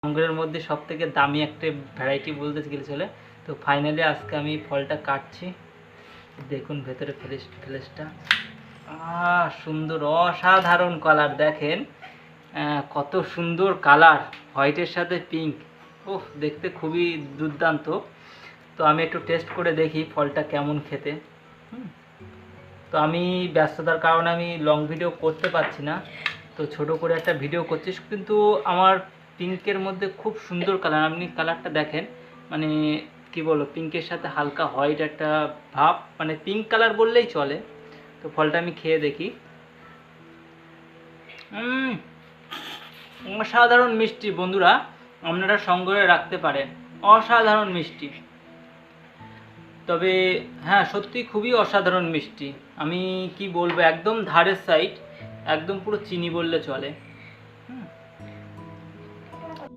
আঙ্গুরের মধ্যে সব থেকে দামি একটা ভ্যারাইটি বলতে গেলে চলে। তো ফাইনালি আজকে আমি ফলটা কাটছি। দেখুন ভেতরে ফ্লেশটা সুন্দর, অসাধারণ কালার। দেখেন কত সুন্দর কালার, হোয়াইটের সাথে পিঙ্ক। ওহ, দেখতে খুবই দুর্দান্ত। তো আমি একটু টেস্ট করে দেখি ফলটা কেমন খেতে। তো আমি ব্যস্ততার কারণে আমি লং ভিডিও করতে পারছি না, তো ছোট করে একটা ভিডিও করছি। কিন্তু আমার পিঙ্কের মধ্যে খুব সুন্দর কালার, আপনি কালারটা দেখেন, মানে কি বলবো, পিঙ্কের সাথে হালকা হোয়াইট একটা ভাব, মানে পিঙ্ক কালার বললেই চলে। তো ফলটা আমি খেয়ে দেখি। অসাধারণ মিষ্টি বন্ধুরা, আপনারা সংগ্রহে রাখতে পারেন, অসাধারণ মিষ্টি। তবে হ্যাঁ, সত্যি খুবই অসাধারণ মিষ্টি। আমি কি বলবো, একদম ধারের সাইড, একদম পুরো চিনি বললে চলে।